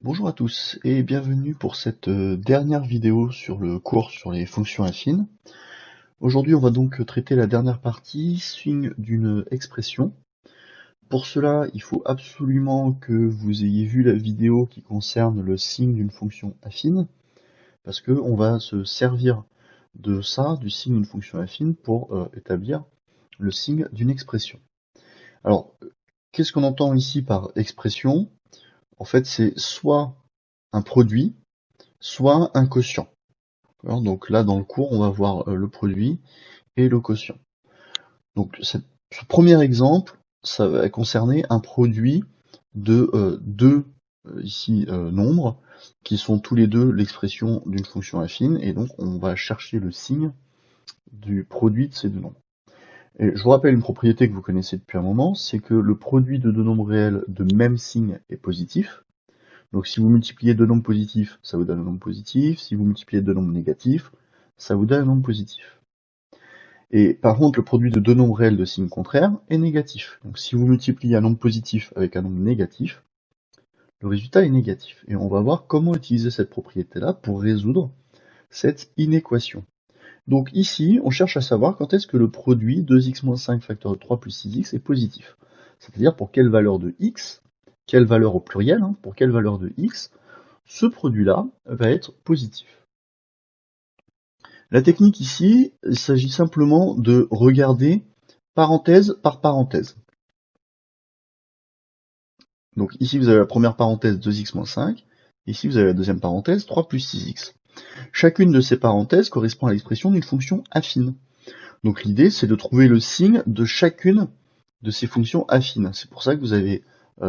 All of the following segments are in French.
Bonjour à tous et bienvenue pour cette dernière vidéo sur le cours sur les fonctions affines. Aujourd'hui, on va donc traiter la dernière partie, signe d'une expression. Pour cela, il faut absolument que vous ayez vu la vidéo qui concerne le signe d'une fonction affine, parce qu'on va se servir de ça, du signe d'une fonction affine, pour établir le signe d'une expression. Alors, qu'est-ce qu'on entend ici par expression? En fait, c'est soit un produit, soit un quotient. Donc là, dans le cours, on va voir le produit et le quotient. Donc ce premier exemple, ça va concerner un produit de deux nombres qui sont tous les deux l'expression d'une fonction affine, et donc on va chercher le signe du produit de ces deux nombres. Et je vous rappelle une propriété que vous connaissez depuis un moment, c'est que le produit de deux nombres réels de même signe est positif. Donc si vous multipliez deux nombres positifs, ça vous donne un nombre positif. Si vous multipliez deux nombres négatifs, ça vous donne un nombre positif. Et par contre, le produit de deux nombres réels de signe contraire est négatif. Donc si vous multipliez un nombre positif avec un nombre négatif, le résultat est négatif. Et on va voir comment utiliser cette propriété-là pour résoudre cette inéquation. Donc ici, on cherche à savoir quand est-ce que le produit 2x moins 5 facteur de 3 plus 6x est positif. C'est-à-dire pour quelle valeur de x, quelle valeur au pluriel, pour quelle valeur de x, ce produit-là va être positif. La technique ici, il s'agit simplement de regarder parenthèse par parenthèse. Donc ici vous avez la première parenthèse 2x moins 5, ici vous avez la deuxième parenthèse 3 plus 6x. Chacune de ces parenthèses correspond à l'expression d'une fonction affine. Donc l'idée c'est de trouver le signe de chacune de ces fonctions affines. C'est pour ça que vous avez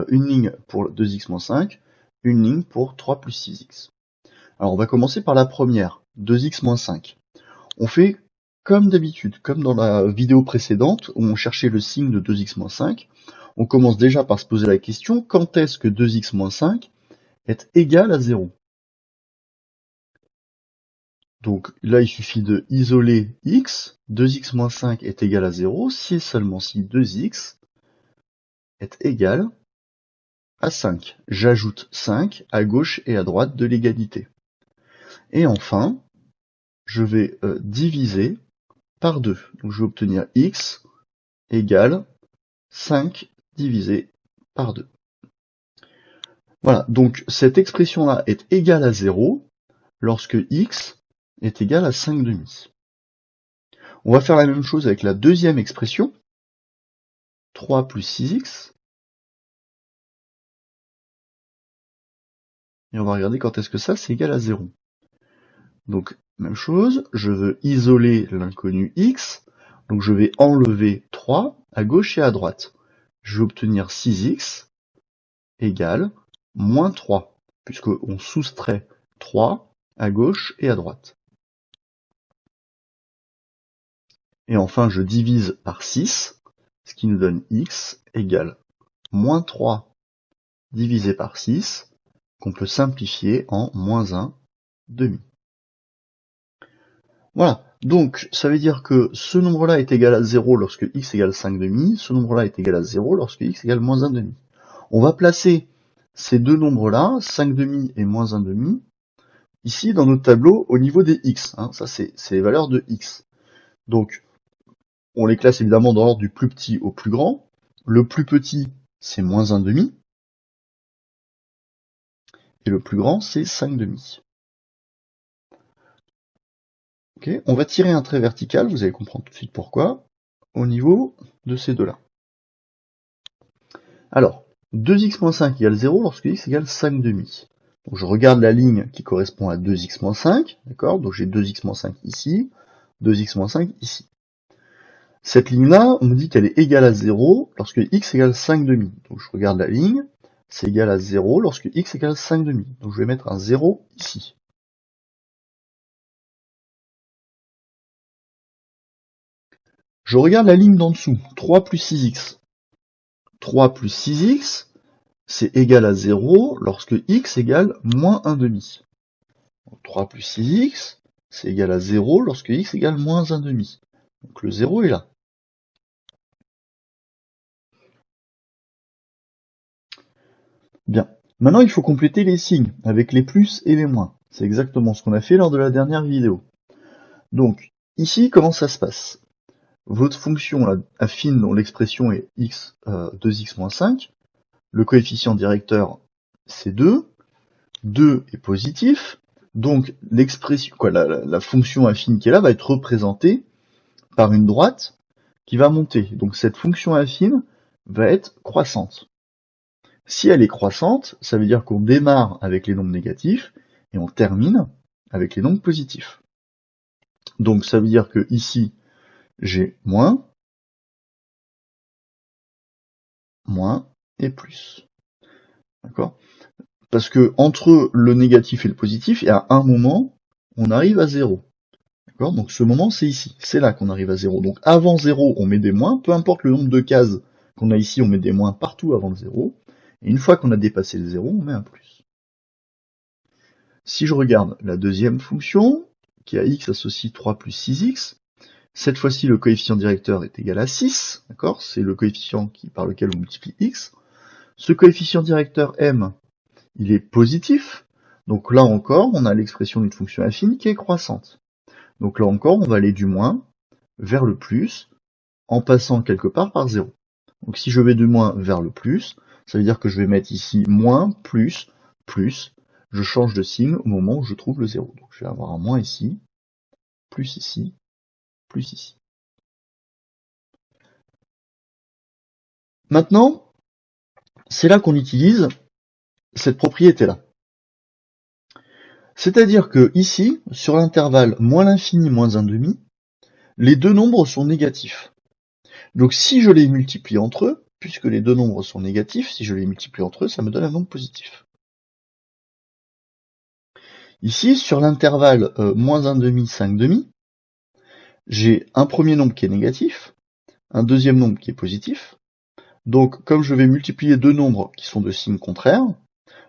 une ligne pour 2x moins 5, une ligne pour 3 plus 6x. Alors on va commencer par la première, 2x moins 5. On fait comme d'habitude, comme dans la vidéo précédente où on cherchait le signe de 2x moins 5, on commence déjà par se poser la question, quand est-ce que 2x moins 5 est égal à 0? Donc là, il suffit de isoler x, 2x moins 5 est égal à 0, si et seulement si 2x est égal à 5. J'ajoute 5 à gauche et à droite de l'égalité. Et enfin, je vais diviser par 2. Donc je vais obtenir x égale 5 divisé par 2. Voilà, donc cette expression-là est égale à 0 lorsque x est égal à 5 demi. On va faire la même chose avec la deuxième expression, 3 plus 6x. Et on va regarder quand est-ce que ça, c'est égal à 0. Donc, même chose, je veux isoler l'inconnu x, donc je vais enlever 3 à gauche et à droite. Je vais obtenir 6x égale moins 3, puisqu'on soustrait 3 à gauche et à droite. Et enfin, je divise par 6, ce qui nous donne x égale moins 3 divisé par 6, qu'on peut simplifier en moins 1 demi. Voilà, donc ça veut dire que ce nombre-là est égal à 0 lorsque x égale 5 demi, ce nombre-là est égal à 0 lorsque x égale moins 1 demi. On va placer ces deux nombres-là, 5 demi et moins 1 demi, ici dans notre tableau au niveau des x. Ça c'est les valeurs de x. Donc on les classe évidemment dans l'ordre du plus petit au plus grand. Le plus petit, c'est moins 1 demi. Et le plus grand, c'est 5 demi. Okay, on va tirer un trait vertical, vous allez comprendre tout de suite pourquoi, au niveau de ces deux-là. Alors, 2x moins 5 égale 0 lorsque x égale 5 demi. Donc je regarde la ligne qui correspond à 2x moins 5, d'accord? Donc j'ai 2x moins 5 ici, 2x moins 5 ici. Cette ligne-là, on me dit qu'elle est égale à 0 lorsque x égale 5 demi. Donc je regarde la ligne, c'est égal à 0 lorsque x égale 5 demi. Donc je vais mettre un 0 ici. Je regarde la ligne d'en dessous, 3 plus 6x. 3 plus 6x, c'est égal à 0 lorsque x égale moins 1 demi. 3 plus 6x, c'est égal à 0 lorsque x égale moins 1 demi. Donc le 0 est là. Bien. Maintenant, il faut compléter les signes avec les plus et les moins. C'est exactement ce qu'on a fait lors de la dernière vidéo. Donc, ici, comment ça se passe? Votre fonction là, affine dont l'expression est x 2x moins 5. Le coefficient directeur, c'est 2. 2 est positif. Donc, l'expression, la fonction affine qui est là va être représentée par une droite qui va monter. Donc, cette fonction affine va être croissante. Si elle est croissante, ça veut dire qu'on démarre avec les nombres négatifs et on termine avec les nombres positifs. Donc ça veut dire que ici, j'ai moins et plus. D'accord? Parce que entre le négatif et le positif, il y a un moment, on arrive à 0. D'accord? Donc ce moment, c'est ici. C'est là qu'on arrive à 0. Donc avant 0, on met des moins. Peu importe le nombre de cases qu'on a ici, on met des moins partout avant le 0. Et une fois qu'on a dépassé le 0, on met un plus. Si je regarde la deuxième fonction, qui a x associe 3 plus 6x, cette fois-ci le coefficient directeur est égal à 6, d'accord? C'est le coefficient par lequel on multiplie x. Ce coefficient directeur m, il est positif, donc là encore, on a l'expression d'une fonction affine qui est croissante. Donc là encore, on va aller du moins vers le plus, en passant quelque part par 0. Donc si je vais du moins vers le plus, ça veut dire que je vais mettre ici moins, plus, plus. Je change de signe au moment où je trouve le 0. Donc je vais avoir un moins ici, plus ici, plus ici. Maintenant, c'est là qu'on utilise cette propriété-là. C'est-à-dire que ici, sur l'intervalle moins l'infini moins un demi, les deux nombres sont négatifs. Donc si je les multiplie entre eux, puisque les deux nombres sont négatifs, si je les multiplie entre eux, ça me donne un nombre positif. Ici, sur l'intervalle moins un demi, 5 demi, j'ai un premier nombre qui est négatif, un deuxième nombre qui est positif. Donc, comme je vais multiplier deux nombres qui sont de signe contraire,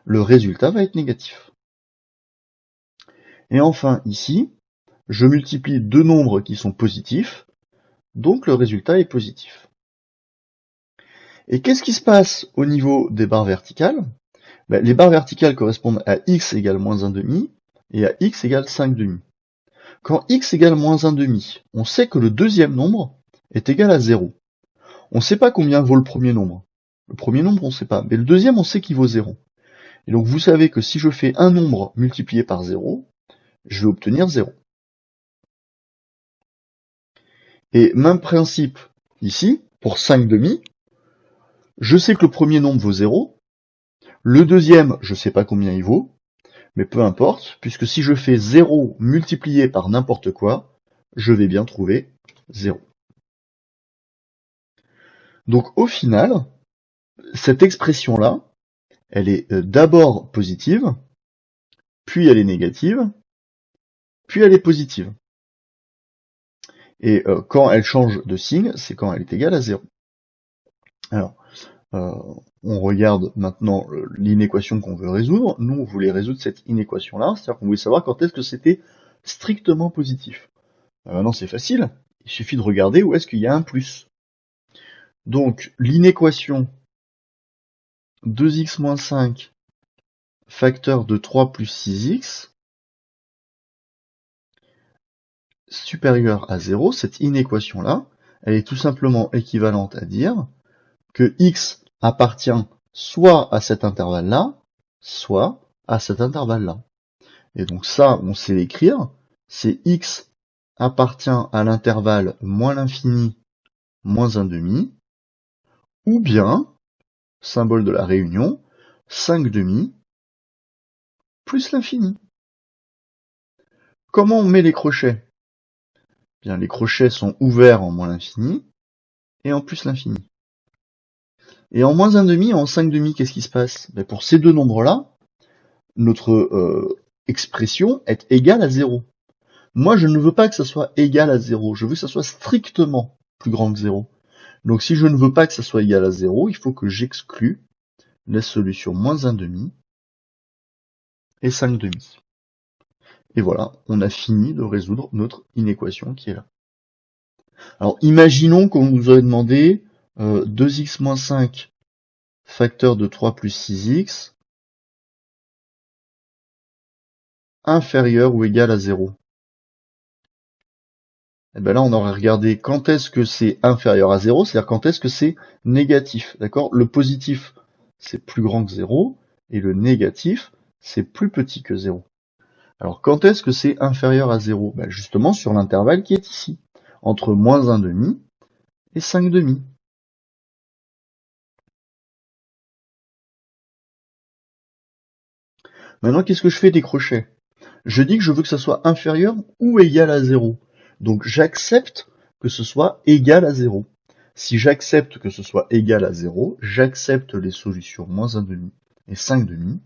le résultat va être négatif. Et enfin, ici, je multiplie deux nombres qui sont positifs, donc le résultat est positif. Et qu'est-ce qui se passe au niveau des barres verticales? Les barres verticales correspondent à x égale moins un demi et à x égale 5 demi. Quand x égale moins un demi, on sait que le deuxième nombre est égal à 0. On ne sait pas combien vaut le premier nombre. Le premier nombre, on ne sait pas, mais le deuxième, on sait qu'il vaut 0. Et donc vous savez que si je fais un nombre multiplié par 0, je vais obtenir 0. Et même principe ici, pour 5 demi, je sais que le premier nombre vaut 0, le deuxième, je ne sais pas combien il vaut, mais peu importe, puisque si je fais 0 multiplié par n'importe quoi, je vais bien trouver 0. Donc au final, cette expression-là, elle est d'abord positive, puis elle est négative, puis elle est positive. Et quand elle change de signe, c'est quand elle est égale à 0. Alors, on regarde maintenant l'inéquation qu'on veut résoudre. Nous, on voulait résoudre cette inéquation-là, c'est-à-dire qu'on voulait savoir quand est-ce que c'était strictement positif. Maintenant, c'est facile, il suffit de regarder où est-ce qu'il y a un plus. Donc, l'inéquation 2x moins 5 facteur de 3 plus 6x supérieur à 0, cette inéquation-là, elle est tout simplement équivalente à dire que x appartient soit à cet intervalle-là, soit à cet intervalle-là. Et donc ça, on sait l'écrire, c'est x appartient à l'intervalle moins l'infini moins un demi, ou bien, symbole de la réunion, 5 demi plus l'infini. Comment on met les crochets? Bien, les crochets sont ouverts en moins l'infini et en plus l'infini. Et en moins un demi et en 5 demi, qu'est-ce qui se passe? Pour ces deux nombres-là, notre expression est égale à 0. Moi, je ne veux pas que ça soit égal à 0, je veux que ça soit strictement plus grand que 0. Donc si je ne veux pas que ça soit égal à 0, il faut que j'exclue la solution moins un demi et 5 demi. Et voilà, on a fini de résoudre notre inéquation qui est là. Alors imaginons qu'on nous aurait demandé 2x moins 5 facteur de 3 plus 6x inférieur ou égal à 0? Et bien là, on aurait regardé quand est-ce que c'est inférieur à 0, c'est-à-dire quand est-ce que c'est négatif, d'accord? Le positif, c'est plus grand que 0, et le négatif, c'est plus petit que 0. Alors, quand est-ce que c'est inférieur à 0? Ben justement, sur l'intervalle qui est ici, entre moins 1,5 et 5,5. Maintenant, qu'est-ce que je fais des crochets? Je dis que je veux que ça soit inférieur ou égal à 0. Donc, j'accepte que ce soit égal à 0. Si j'accepte que ce soit égal à 0, j'accepte les solutions moins 1,5 et 5,5,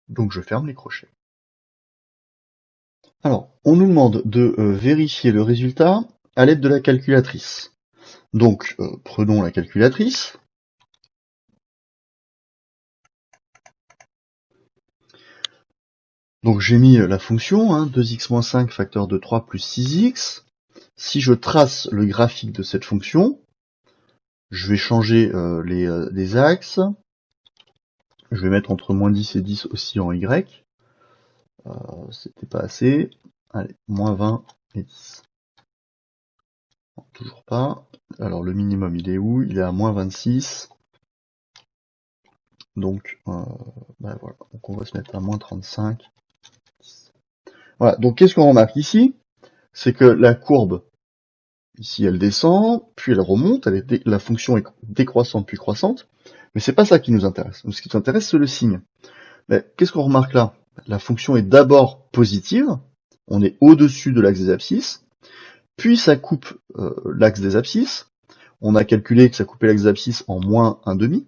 donc je ferme les crochets. Alors, on nous demande de vérifier le résultat à l'aide de la calculatrice. Donc, prenons la calculatrice. Donc j'ai mis la fonction, 2x moins 5 facteur de 3 plus 6x. Si je trace le graphique de cette fonction, je vais changer les axes. Je vais mettre entre moins 10 et 10 aussi en y. C'était pas assez. Allez, moins 20 et 10. Non, toujours pas. Alors le minimum il est où? Il est à moins 26. Donc, voilà. Donc on va se mettre à moins 35. Voilà, donc qu'est-ce qu'on remarque ici? C'est que la courbe, ici elle descend, puis elle remonte, la fonction est décroissante puis croissante, mais c'est pas ça qui nous intéresse. Ce qui nous intéresse, c'est le signe. Qu'est-ce qu'on remarque là? La fonction est d'abord positive, on est au-dessus de l'axe des abscisses, puis ça coupe l'axe des abscisses, on a calculé que ça coupait l'axe des abscisses en moins 1,5,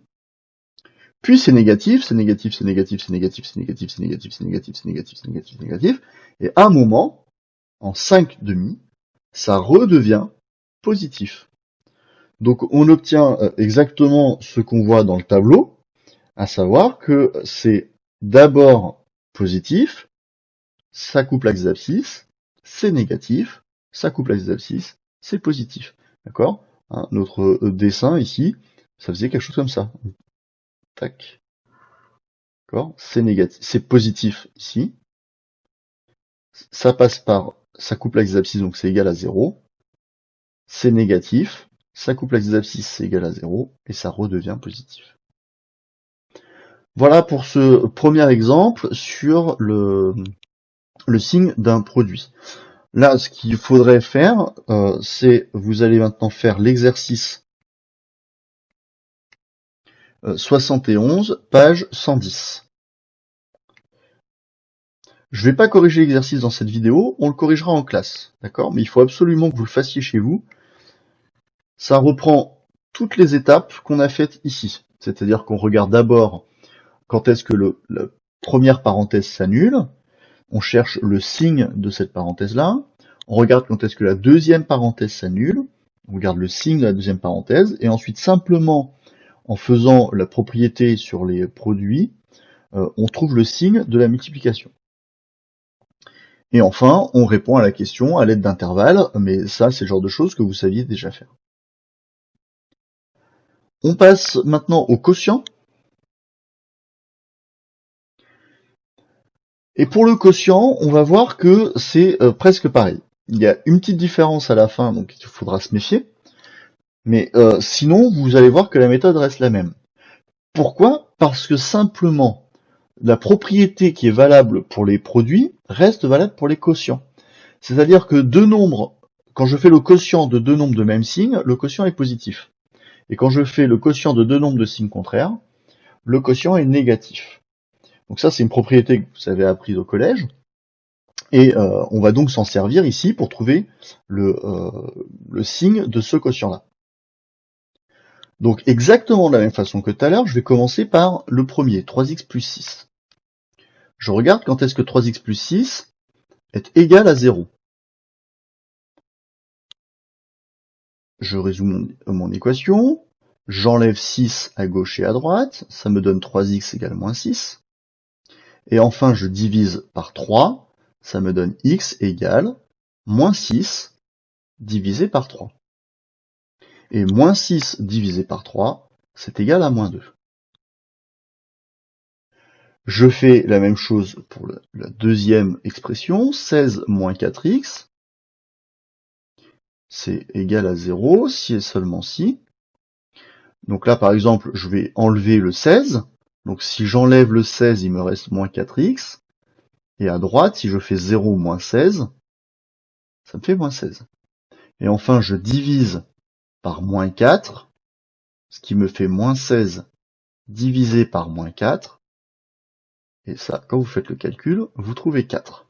puis c'est négatif, c'est négatif, c'est négatif, c'est négatif, c'est négatif, c'est négatif, c'est négatif, c'est négatif, c'est négatif, c'est négatif, et à un moment, en 5,5, ça redevient positif. Donc on obtient exactement ce qu'on voit dans le tableau, à savoir que c'est d'abord positif, ça coupe l'axe des abscisses, c'est négatif, ça coupe l'axe des abscisses, c'est positif. D'accord? Notre dessin ici, ça faisait quelque chose comme ça. Tac. D'accord? C'est négatif, c'est positif ici. Ça passe par, ça coupe l'axe des abscisses, donc c'est égal à 0. C'est négatif, ça coupe l'axe des abscisses, c'est égal à 0, et ça redevient positif. Voilà pour ce premier exemple sur le signe d'un produit. Là, ce qu'il faudrait faire, c'est, vous allez maintenant faire l'exercice 71, page 110. Je ne vais pas corriger l'exercice dans cette vidéo, on le corrigera en classe, d'accord? Mais il faut absolument que vous le fassiez chez vous. Ça reprend toutes les étapes qu'on a faites ici. C'est-à-dire qu'on regarde d'abord quand est-ce que la première parenthèse s'annule, on cherche le signe de cette parenthèse-là, on regarde quand est-ce que la deuxième parenthèse s'annule, on regarde le signe de la deuxième parenthèse, et ensuite simplement en faisant la propriété sur les produits, on trouve le signe de la multiplication. Et enfin, on répond à la question à l'aide d'intervalles, mais ça c'est le genre de choses que vous saviez déjà faire. On passe maintenant au quotient. Et pour le quotient, on va voir que c'est presque pareil. Il y a une petite différence à la fin, donc il faudra se méfier. Mais sinon, vous allez voir que la méthode reste la même. Pourquoi? Parce que simplement, la propriété qui est valable pour les produits reste valable pour les quotients. C'est-à-dire que deux nombres, quand je fais le quotient de deux nombres de même signe, le quotient est positif. Et quand je fais le quotient de deux nombres de signes contraires, le quotient est négatif. Donc ça, c'est une propriété que vous avez apprise au collège. Et on va donc s'en servir ici pour trouver le signe de ce quotient-là. Donc exactement de la même façon que tout à l'heure, je vais commencer par le premier, 3x plus 6. Je regarde quand est-ce que 3x plus 6 est égal à 0. Je résume mon équation, j'enlève 6 à gauche et à droite, ça me donne 3x égale moins 6. Et enfin, je divise par 3, ça me donne x égale moins 6 divisé par 3. Et moins 6 divisé par 3, c'est égal à moins 2. Je fais la même chose pour la deuxième expression, 16 moins 4x, c'est égal à 0, si et seulement si. Donc là, par exemple, je vais enlever le 16. Donc si j'enlève le 16, il me reste moins 4x. Et à droite, si je fais 0 moins 16, ça me fait moins 16. Et enfin, je divise par moins 4, ce qui me fait moins 16 divisé par moins 4. Et ça, quand vous faites le calcul, vous trouvez 4.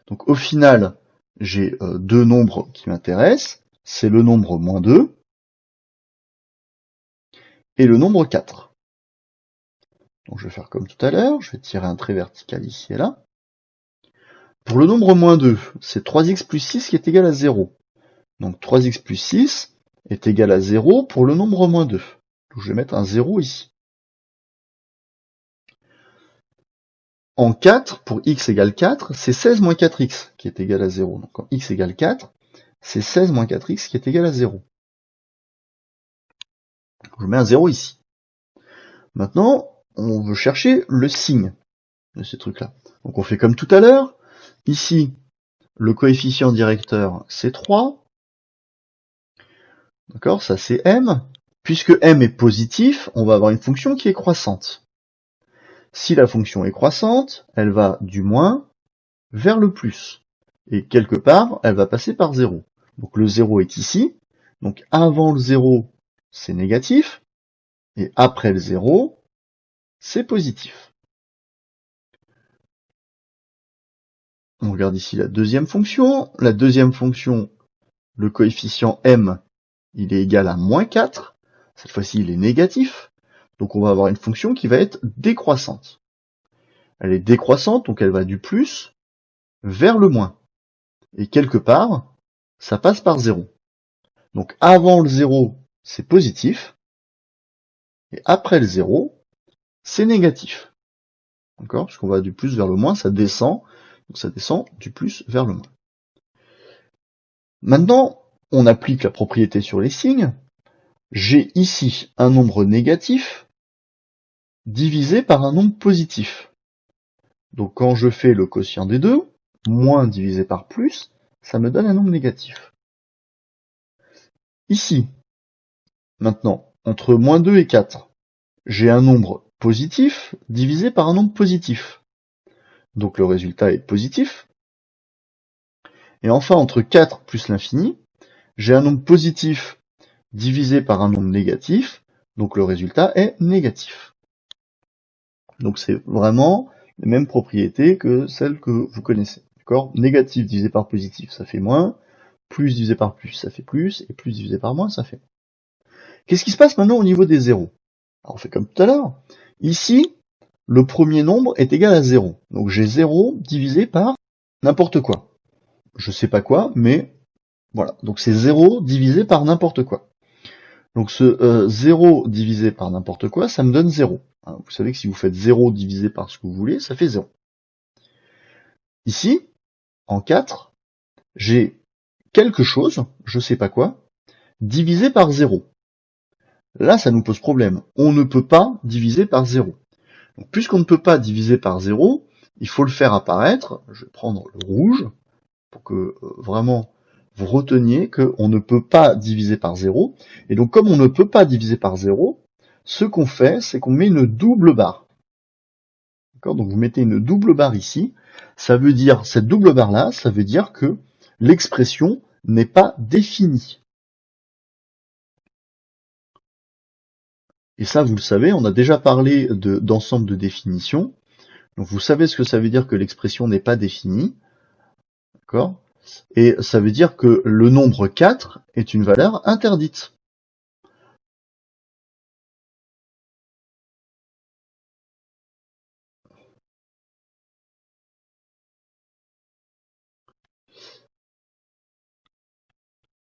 Donc au final, j'ai deux nombres qui m'intéressent. C'est le nombre moins 2 et le nombre 4. Donc je vais faire comme tout à l'heure, je vais tirer un trait vertical ici et là. Pour le nombre moins 2, c'est 3x plus 6 qui est égal à 0. Donc 3x plus 6 est égal à 0 pour le nombre moins 2. Donc je vais mettre un 0 ici. En 4, pour x égale 4, c'est 16 moins 4x qui est égal à 0. Donc quand x égale 4, c'est 16 moins 4x qui est égal à 0. Je mets un 0 ici. Maintenant, on veut chercher le signe de ces trucs-là. Donc on fait comme tout à l'heure. Ici, le coefficient directeur, c'est 3. D'accord, ça c'est m. Puisque m est positif, on va avoir une fonction qui est croissante. Si la fonction est croissante, elle va du moins vers le plus. Et quelque part, elle va passer par 0. Donc le 0 est ici. Donc avant le 0, c'est négatif. Et après le 0, c'est positif. On regarde ici la deuxième fonction. La deuxième fonction, le coefficient m, il est égal à moins 4. Cette fois-ci, il est négatif. Donc on va avoir une fonction qui va être décroissante. Elle est décroissante, donc elle va du plus vers le moins. Et quelque part, ça passe par 0. Donc avant le 0, c'est positif. Et après le 0, c'est négatif. D'accord? Puisqu'on va du plus vers le moins, ça descend. Donc ça descend du plus vers le moins. Maintenant, on applique la propriété sur les signes. J'ai ici un nombre négatif divisé par un nombre positif. Donc quand je fais le quotient des deux, moins divisé par plus, ça me donne un nombre négatif. Ici, maintenant, entre moins 2 et 4, j'ai un nombre positif divisé par un nombre positif. Donc le résultat est positif. Et enfin, entre 4 plus l'infini, j'ai un nombre positif divisé par un nombre négatif, donc le résultat est négatif. Donc c'est vraiment les mêmes propriétés que celles que vous connaissez. D'accord ? Négatif divisé par positif, ça fait moins. Plus divisé par plus, ça fait plus. Et plus divisé par moins, ça fait moins. Qu'est-ce qui se passe maintenant au niveau des zéros ? Alors on fait comme tout à l'heure. Ici, le premier nombre est égal à 0. Donc j'ai 0 divisé par n'importe quoi. Je sais pas quoi, mais voilà. Donc c'est 0 divisé par n'importe quoi. Donc ce 0 divisé par n'importe quoi, ça me donne 0. Vous savez que si vous faites 0 divisé par ce que vous voulez, ça fait 0. Ici, en 4, j'ai quelque chose, je sais pas quoi, divisé par 0. Là, ça nous pose problème. On ne peut pas diviser par 0. Donc, puisqu'on ne peut pas diviser par 0, il faut le faire apparaître. Je vais prendre le rouge pour que vraiment vous reteniez qu'on ne peut pas diviser par 0. Et donc, comme on ne peut pas diviser par 0, ce qu'on fait, c'est qu'on met une double barre. D'accord ? Donc, vous mettez une double barre ici. Ça veut dire, cette double barre-là, ça veut dire que l'expression n'est pas définie. Et ça, vous le savez, on a déjà parlé d'ensemble de définitions. Donc, vous savez ce que ça veut dire que l'expression n'est pas définie. D'accord ? Et ça veut dire que le nombre 4 est une valeur interdite.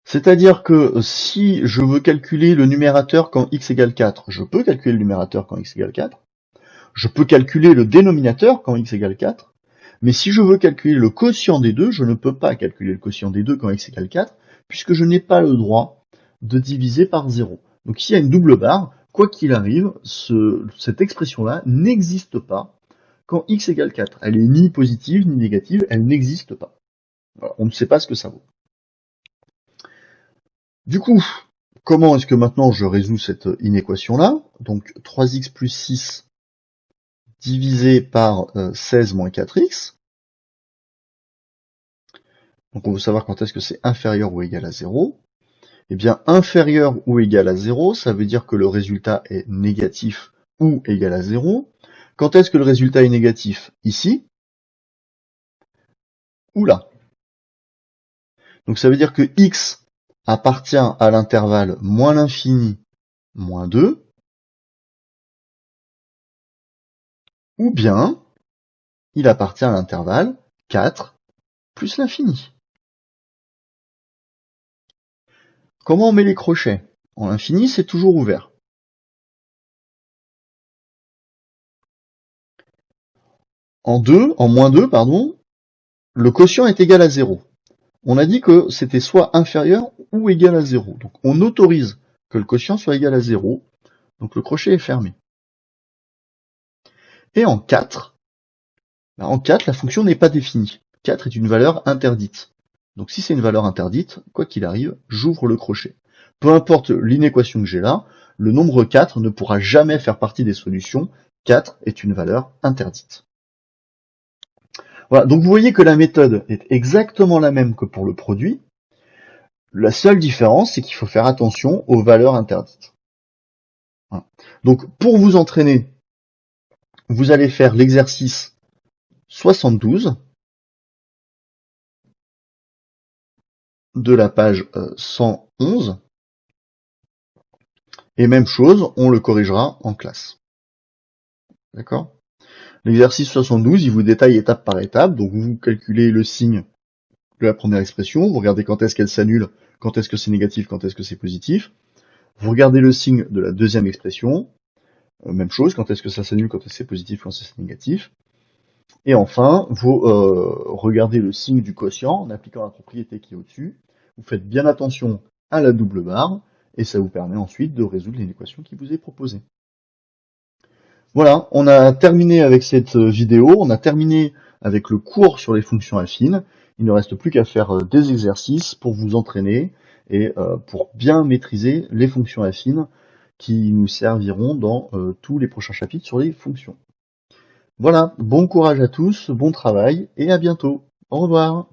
C'est-à-dire que si je veux calculer le numérateur quand x égale 4, je peux calculer le numérateur quand x égale 4. Je peux calculer le dénominateur quand x égale 4. Mais si je veux calculer le quotient des deux, je ne peux pas calculer le quotient des deux quand x égale 4, puisque je n'ai pas le droit de diviser par 0. Donc s'il y a une double barre, quoi qu'il arrive, cette expression-là n'existe pas quand x égale 4. Elle est ni positive ni négative, elle n'existe pas. Voilà, on ne sait pas ce que ça vaut. Du coup, comment est-ce que maintenant je résous cette inéquation-là? Donc 3x plus 6 divisé par 16 moins 4x. Donc on veut savoir quand est-ce que c'est inférieur ou égal à 0. Eh bien, inférieur ou égal à 0, ça veut dire que le résultat est négatif ou égal à 0. Quand est-ce que le résultat est négatif? Ici ou là. Donc ça veut dire que x appartient à l'intervalle moins l'infini moins 2, ou bien il appartient à l'intervalle 4 plus l'infini. Comment on met les crochets? En l'infini, c'est toujours ouvert. En moins 2, le quotient est égal à 0. On a dit que c'était soit inférieur ou égal à 0. Donc on autorise que le quotient soit égal à 0. Donc le crochet est fermé. Et en 4, la fonction n'est pas définie. 4 est une valeur interdite. Donc si c'est une valeur interdite, quoi qu'il arrive, j'ouvre le crochet. Peu importe l'inéquation que j'ai là, le nombre 4 ne pourra jamais faire partie des solutions. 4 est une valeur interdite. Voilà, donc vous voyez que la méthode est exactement la même que pour le produit. La seule différence, c'est qu'il faut faire attention aux valeurs interdites. Voilà. Donc pour vous entraîner, vous allez faire l'exercice 72 de la page 111. Et même chose, on le corrigera en classe. D'accord? L'exercice 72, il vous détaille étape par étape. Donc vous calculez le signe de la première expression, vous regardez quand est-ce qu'elle s'annule, quand est-ce que c'est négatif, quand est-ce que c'est positif. Vous regardez le signe de la deuxième expression, même chose, quand est-ce que ça s'annule, quand est-ce que c'est positif, quand est-ce que c'est négatif. Et enfin, vous regardez le signe du quotient en appliquant la propriété qui est au-dessus. Vous faites bien attention à la double barre, et ça vous permet ensuite de résoudre l'équation qui vous est proposée. Voilà, on a terminé avec cette vidéo, on a terminé avec le cours sur les fonctions affines. Il ne reste plus qu'à faire des exercices pour vous entraîner et pour bien maîtriser les fonctions affines qui nous serviront dans tous les prochains chapitres sur les fonctions. Voilà, bon courage à tous, bon travail et à bientôt. Au revoir.